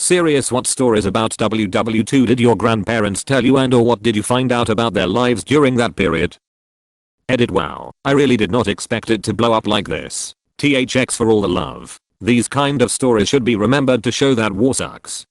Serious, what stories about WW2 did your grandparents tell you, and or what did you find out about their lives during that period? Edit. Wow, I really did not expect it to blow up like this. THX for all the love. These kind of stories should be remembered to show that war sucks.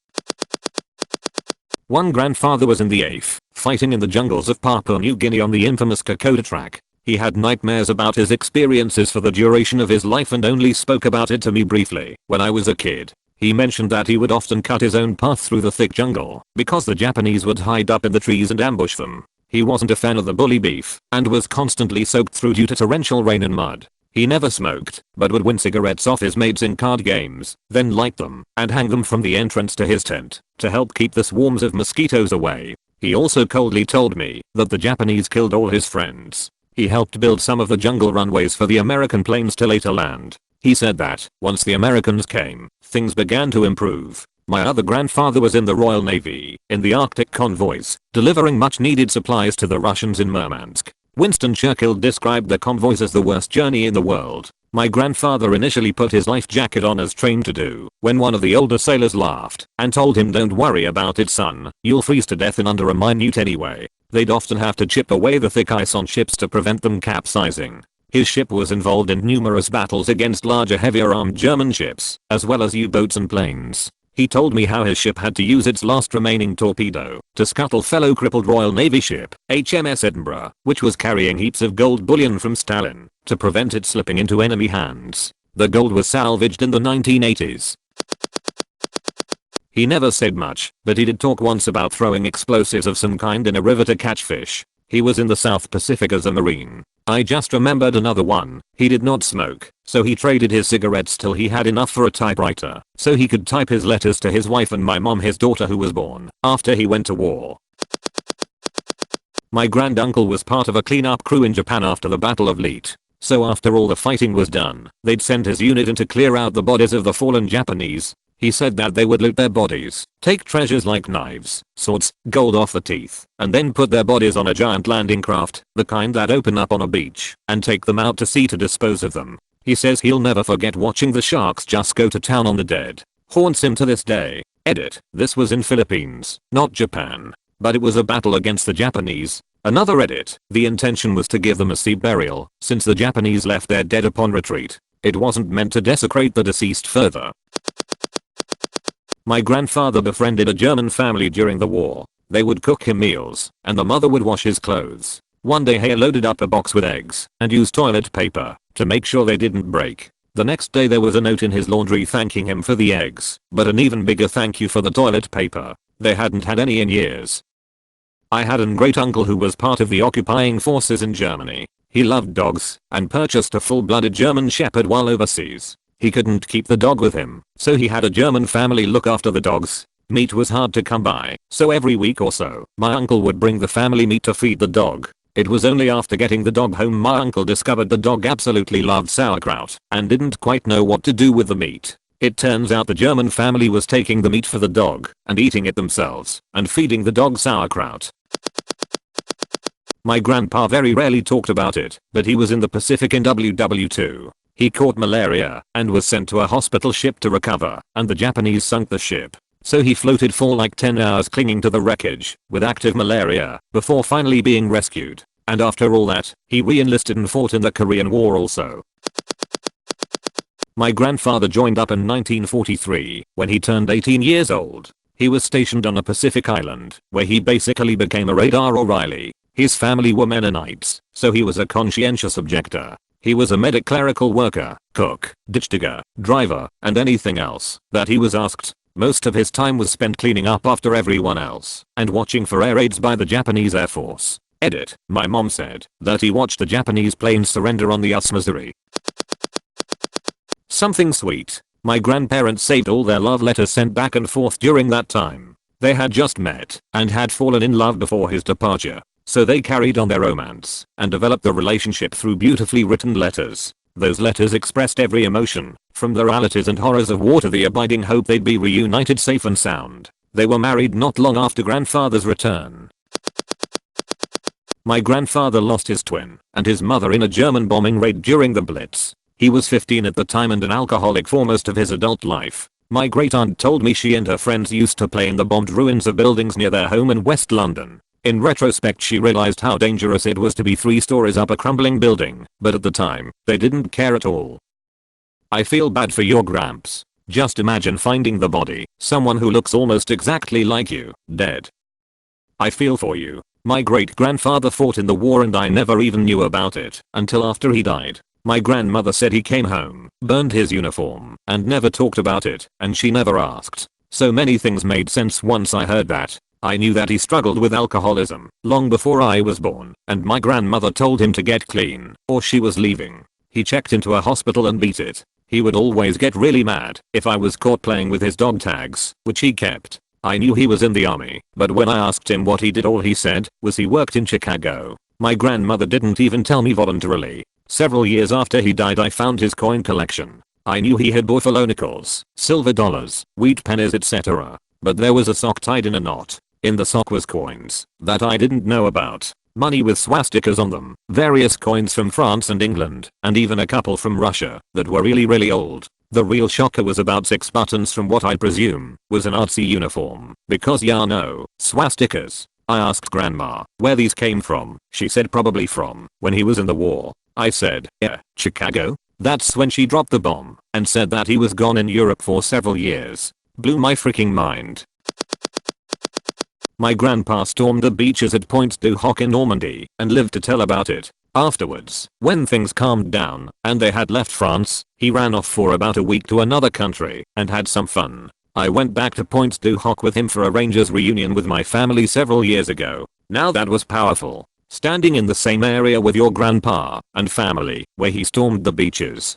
One grandfather was in the AF, fighting in the jungles of Papua New Guinea on the infamous Kokoda track. He had nightmares about his experiences for the duration of his life and only spoke about it to me briefly when I was a kid. He mentioned that he would often cut his own path through the thick jungle because the Japanese would hide up in the trees and ambush them. He wasn't a fan of the bully beef and was constantly soaked through due to torrential rain and mud. He never smoked, but would win cigarettes off his mates in card games, then light them and hang them from the entrance to his tent to help keep the swarms of mosquitoes away. He also coldly told me that the Japanese killed all his friends. He helped build some of the jungle runways for the American planes to later land. He said that once the Americans came, things began to improve. My other grandfather was in the Royal Navy, in the Arctic convoys, delivering much needed supplies to the Russians in Murmansk. Winston Churchill described the convoys as the worst journey in the world. My grandfather initially put his life jacket on as trained to do, when one of the older sailors laughed and told him, "Don't worry about it, son, you'll freeze to death in under a minute anyway." They'd often have to chip away the thick ice on ships to prevent them capsizing. His ship was involved in numerous battles against larger, heavier armed German ships, as well as U-boats and planes. He told me how his ship had to use its last remaining torpedo to scuttle fellow crippled Royal Navy ship, HMS Edinburgh, which was carrying heaps of gold bullion from Stalin, to prevent it slipping into enemy hands. The gold was salvaged in the 1980s. He never said much, but he did talk once about throwing explosives of some kind in a river to catch fish. He was in the South Pacific as a Marine. I just remembered another one. He did not smoke, so he traded his cigarettes till he had enough for a typewriter, so he could type his letters to his wife and my mom, his daughter, who was born after he went to war. My granduncle was part of a cleanup crew in Japan after the Battle of Leyte. So after all the fighting was done, they'd send his unit in to clear out the bodies of the fallen Japanese. He said that they would loot their bodies, take treasures like knives, swords, gold off the teeth, and then put their bodies on a giant landing craft, the kind that open up on a beach, and take them out to sea to dispose of them. He says he'll never forget watching the sharks just go to town on the dead. Haunts him to this day. Edit. This was in Philippines, not Japan. But it was a battle against the Japanese. Another edit. The intention was to give them a sea burial, since the Japanese left their dead upon retreat. It wasn't meant to desecrate the deceased further. My grandfather befriended a German family during the war. They would cook him meals, and the mother would wash his clothes. One day he loaded up a box with eggs and used toilet paper to make sure they didn't break. The next day there was a note in his laundry thanking him for the eggs, but an even bigger thank you for the toilet paper. They hadn't had any in years. I had a great uncle who was part of the occupying forces in Germany. He loved dogs and purchased a full-blooded German Shepherd while overseas. He couldn't keep the dog with him, so he had a German family look after the dogs. Meat was hard to come by, so every week or so, my uncle would bring the family meat to feed the dog. It was only after getting the dog home my uncle discovered the dog absolutely loved sauerkraut and didn't quite know what to do with the meat. It turns out the German family was taking the meat for the dog and eating it themselves and feeding the dog sauerkraut. My grandpa very rarely talked about it, but he was in the Pacific in WW2. He caught malaria and was sent to a hospital ship to recover, and the Japanese sunk the ship. So he floated for like 10 hours clinging to the wreckage with active malaria before finally being rescued. And after all that, he re-enlisted and fought in the Korean War also. My grandfather joined up in 1943 when he turned 18 years old. He was stationed on a Pacific island where he basically became a radar O'Reilly. His family were Mennonites, so he was a conscientious objector. He was a medic, clerical worker, cook, ditch digger, driver, and anything else that he was asked. Most of his time was spent cleaning up after everyone else and watching for air raids by the Japanese Air Force. Edit. My mom said that he watched the Japanese planes surrender on the US Missouri. Something sweet. My grandparents saved all their love letters sent back and forth during that time. They had just met and had fallen in love before his departure. So they carried on their romance and developed the relationship through beautifully written letters. Those letters expressed every emotion, from the realities and horrors of war to the abiding hope they'd be reunited safe and sound. They were married not long after grandfather's return. My grandfather lost his twin and his mother in a German bombing raid during the Blitz. He was 15 at the time and an alcoholic for most of his adult life. My great aunt told me she and her friends used to play in the bombed ruins of buildings near their home in West London. In retrospect, she realized how dangerous it was to be 3 stories up a crumbling building, but at the time, they didn't care at all. I feel bad for your gramps. Just imagine finding the body, someone who looks almost exactly like you, dead. I feel for you. My great-grandfather fought in the war and I never even knew about it until after he died. My grandmother said he came home, burned his uniform, and never talked about it, and she never asked. So many things made sense once I heard that. I knew that he struggled with alcoholism long before I was born, and my grandmother told him to get clean, or she was leaving. He checked into a hospital and beat it. He would always get really mad if I was caught playing with his dog tags, which he kept. I knew he was in the army, but when I asked him what he did, all he said was he worked in Chicago. My grandmother didn't even tell me voluntarily. Several years after he died, I found his coin collection. I knew he had buffalo nickels, silver dollars, wheat pennies, etc. But there was a sock tied in a knot. In the sock was coins that I didn't know about. Money with swastikas on them, various coins from France and England, and even a couple from Russia that were really old. The real shocker was about 6 buttons from what I presume was an Nazi uniform, because yeah, no, swastikas. I asked grandma where these came from. She said probably from when he was in the war. I said, yeah, Chicago? That's when she dropped the bomb and said that he was gone in Europe for several years. Blew my freaking mind. My grandpa stormed the beaches at Pointe du Hoc in Normandy and lived to tell about it. Afterwards, when things calmed down and they had left France, he ran off for about a week to another country and had some fun. I went back to Pointe du Hoc with him for a Rangers reunion with my family several years ago. Now that was powerful. Standing in the same area with your grandpa and family where he stormed the beaches.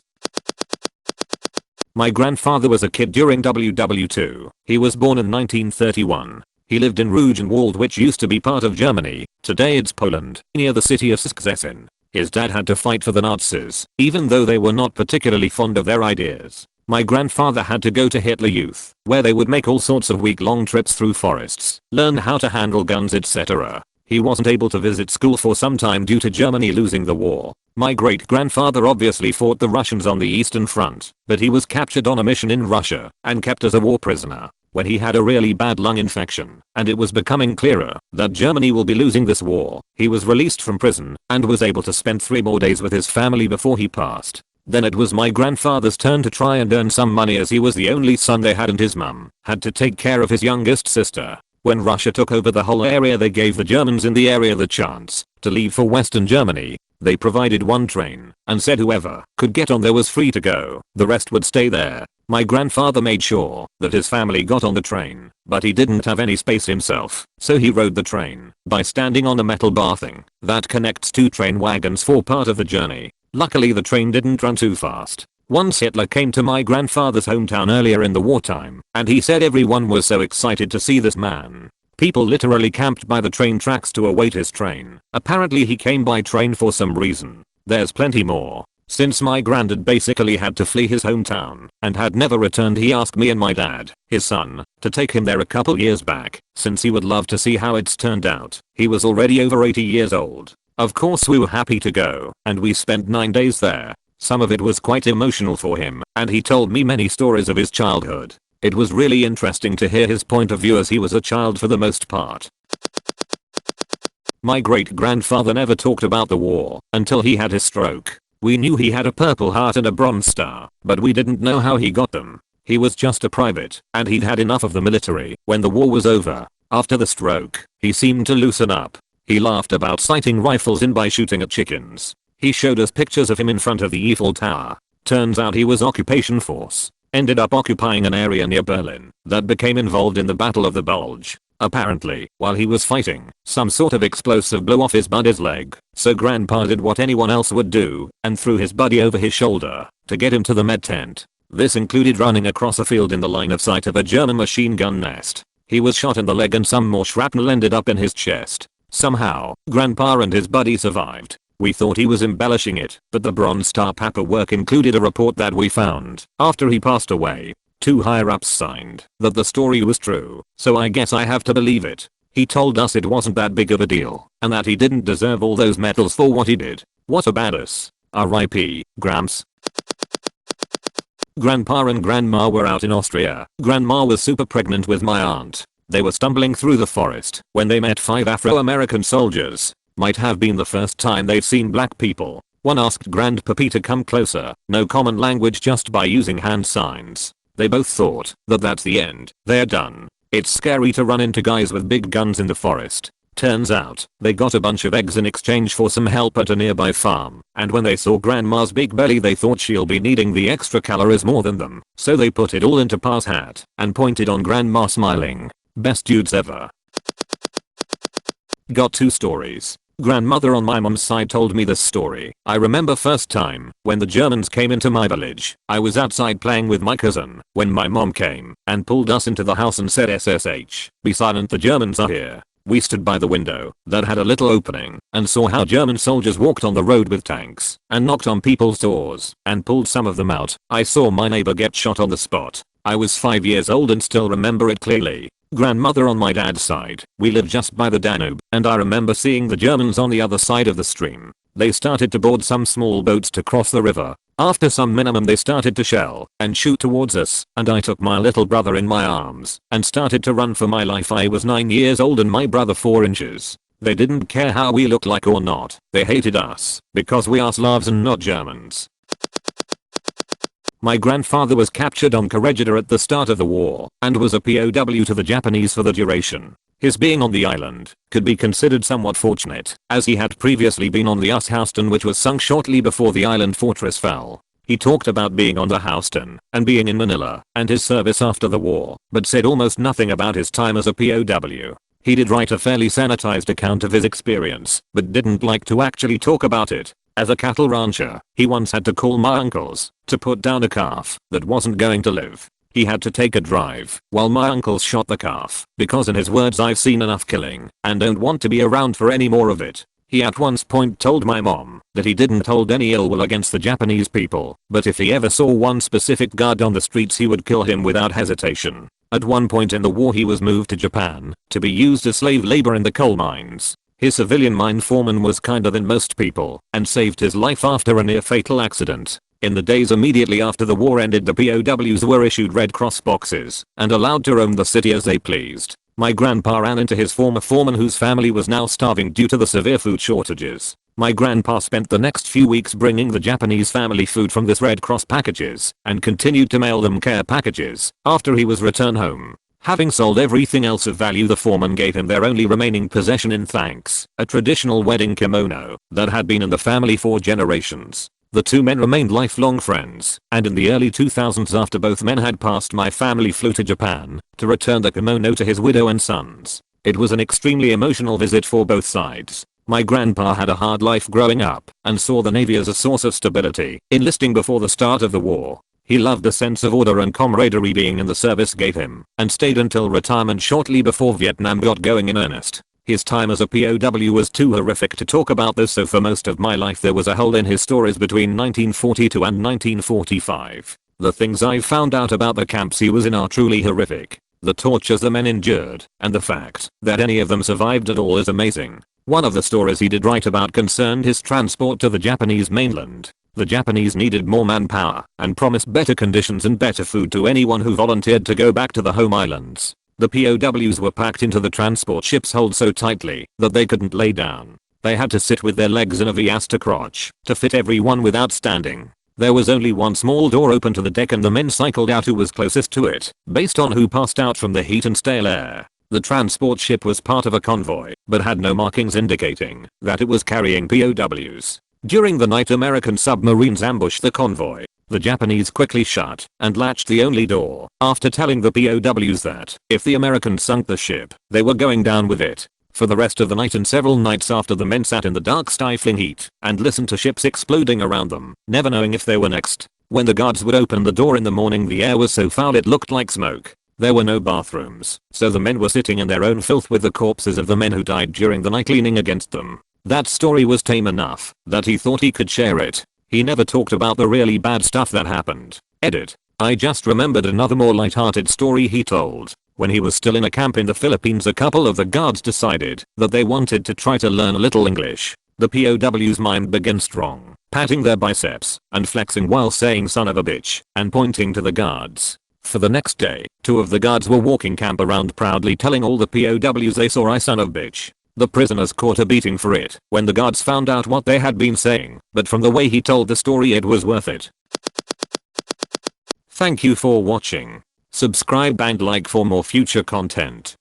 My grandfather was a kid during WW2. He was born in 1931. He lived in Rugenwald, which used to be part of Germany. Today it's Poland, near the city of Szczecin. His dad had to fight for the Nazis, even though they were not particularly fond of their ideas. My grandfather had to go to Hitler Youth, where they would make all sorts of week-long trips through forests, learn how to handle guns, etc. He wasn't able to visit school for some time due to Germany losing the war. My great-grandfather obviously fought the Russians on the Eastern Front, but he was captured on a mission in Russia and kept as a war prisoner. When he had a really bad lung infection, and it was becoming clearer that Germany will be losing this war, he was released from prison and was able to spend 3 more days with his family before he passed. Then it was my grandfather's turn to try and earn some money, as he was the only son they had and his mum had to take care of his youngest sister. When Russia took over the whole area, they gave the Germans in the area the chance to leave for Western Germany. They provided 1 train and said whoever could get on there was free to go. The rest would stay there. My grandfather made sure that his family got on the train, but he didn't have any space himself, so he rode the train by standing on a metal bar thing that connects 2 train wagons for part of the journey. Luckily the train didn't run too fast. Once Hitler came to my grandfather's hometown earlier in the wartime, and he said everyone was so excited to see this man. People literally camped by the train tracks to await his train. Apparently he came by train for some reason. There's plenty more. Since my granddad basically had to flee his hometown and had never returned, he asked me and my dad, his son, to take him there a couple years back, since he would love to see how it's turned out. He was already over 80 years old. Of course we were happy to go, and we spent 9 days there. Some of it was quite emotional for him, and he told me many stories of his childhood. It was really interesting to hear his point of view, as he was a child for the most part. My great-grandfather never talked about the war until he had his stroke. We knew he had a Purple Heart and a Bronze Star, but we didn't know how he got them. He was just a private, and he'd had enough of the military when the war was over. After the stroke, he seemed to loosen up. He laughed about sighting rifles in by shooting at chickens. He showed us pictures of him in front of the Eiffel Tower. Turns out he was occupation force. Ended up occupying an area near Berlin that became involved in the Battle of the Bulge. Apparently, while he was fighting, some sort of explosive blew off his buddy's leg, so grandpa did what anyone else would do and threw his buddy over his shoulder to get him to the med tent. This included running across a field in the line of sight of a German machine gun nest. He was shot in the leg and some more shrapnel ended up in his chest. Somehow, grandpa and his buddy survived. We thought he was embellishing it, but the Bronze Star paperwork included a report that we found after he passed away. 2 higher-ups signed that the story was true, so I guess I have to believe it. He told us it wasn't that big of a deal, and that he didn't deserve all those medals for what he did. What a badass. R.I.P. Gramps. Grandpa and grandma were out in Austria. Grandma was super pregnant with my aunt. They were stumbling through the forest when they met 5 Afro-American soldiers. Might have been the first time they'd seen black people. One asked Grandpappy to come closer. No common language, just by using hand signs. They both thought that that's the end. They're done. It's scary to run into guys with big guns in the forest. Turns out, they got a bunch of eggs in exchange for some help at a nearby farm, and when they saw grandma's big belly they thought she'll be needing the extra calories more than them, so they put it all into Pa's hat and pointed on grandma, smiling. Best dudes ever. Got 2 stories. Grandmother on my mom's side told me this story. I remember first time when the Germans came into my village. I was outside playing with my cousin when my mom came and pulled us into the house and said, "SSH, be silent, the Germans are here." We stood by the window that had a little opening and saw how German soldiers walked on the road with tanks and knocked on people's doors and pulled some of them out. I saw my neighbor get shot on the spot. I was 5 years old and still remember it clearly. Grandmother on my dad's side, we lived just by the Danube, and I remember seeing the Germans on the other side of the stream. They started to board some small boats to cross the river. After some minimum they started to shell and shoot towards us, and I took my little brother in my arms and started to run for my life. I was 9 years old and my brother 4 inches. They didn't care how we looked like or not. They hated us because we are Slavs and not Germans. My grandfather was captured on Corregidor at the start of the war and was a POW to the Japanese for the duration. His being on the island could be considered somewhat fortunate, as he had previously been on the US Houston, which was sunk shortly before the island fortress fell. He talked about being on the Houston and being in Manila and his service after the war, but said almost nothing about his time as a POW. He did write a fairly sanitized account of his experience, but didn't like to actually talk about it. As a cattle rancher, he once had to call my uncles to put down a calf that wasn't going to live. He had to take a drive while my uncles shot the calf because, in his words, "I've seen enough killing and don't want to be around for any more of it." He at one point told my mom that he didn't hold any ill will against the Japanese people, but if he ever saw one specific guard on the streets he would kill him without hesitation. At one point in the war he was moved to Japan to be used as slave labor in the coal mines. His civilian mine foreman was kinder than most people and saved his life after a near fatal accident. In the days immediately after the war ended, the POWs were issued Red Cross boxes and allowed to roam the city as they pleased. My grandpa ran into his former foreman, whose family was now starving due to the severe food shortages. My grandpa spent the next few weeks bringing the Japanese family food from this Red Cross packages and continued to mail them care packages after he was returned home. Having sold everything else of value, the foreman gave him their only remaining possession in thanks, a traditional wedding kimono that had been in the family for generations. The 2 men remained lifelong friends, and in the early 2000s, after both men had passed, my family flew to Japan to return the kimono to his widow and sons. It was an extremely emotional visit for both sides. My grandpa had a hard life growing up and saw the Navy as a source of stability, enlisting before the start of the war. He loved the sense of order and camaraderie being in the service gave him, and stayed until retirement shortly before Vietnam got going in earnest. His time as a POW was too horrific to talk about this, so for most of my life there was a hole in his stories between 1942 and 1945. The things I found out about the camps he was in are truly horrific. The tortures the men endured, and the fact that any of them survived at all is amazing. One of the stories he did write about concerned his transport to the Japanese mainland. The Japanese needed more manpower and promised better conditions and better food to anyone who volunteered to go back to the home islands. The POWs were packed into the transport ship's hold so tightly that they couldn't lay down. They had to sit with their legs in a V-asta crotch to fit everyone without standing. There was only one small door open to the deck, and the men cycled out who was closest to it, based on who passed out from the heat and stale air. The transport ship was part of a convoy, but had no markings indicating that it was carrying POWs. During the night, American submarines ambushed the convoy. The Japanese quickly shut and latched the only door after telling the POWs that if the Americans sunk the ship, they were going down with it. For the rest of the night and several nights after, the men sat in the dark, stifling heat and listened to ships exploding around them, never knowing if they were next. When the guards would open the door in the morning, the air was so foul it looked like smoke. There were no bathrooms, so the men were sitting in their own filth with the corpses of the men who died during the night leaning against them. That story was tame enough that he thought he could share it. He never talked about the really bad stuff that happened. Edit. I just remembered another more light-hearted story he told. When he was still in a camp in the Philippines, a couple of the guards decided that they wanted to try to learn a little English. The POW's mind began strong, patting their biceps and flexing while saying son of a bitch and pointing to the guards. For the next day, 2 of the guards were walking camp around proudly telling all the POWs they saw I son of bitch. The prisoners caught a beating for it when the guards found out what they had been saying, but from the way he told the story it was worth it. Thank you for watching. Subscribe and like for more future content.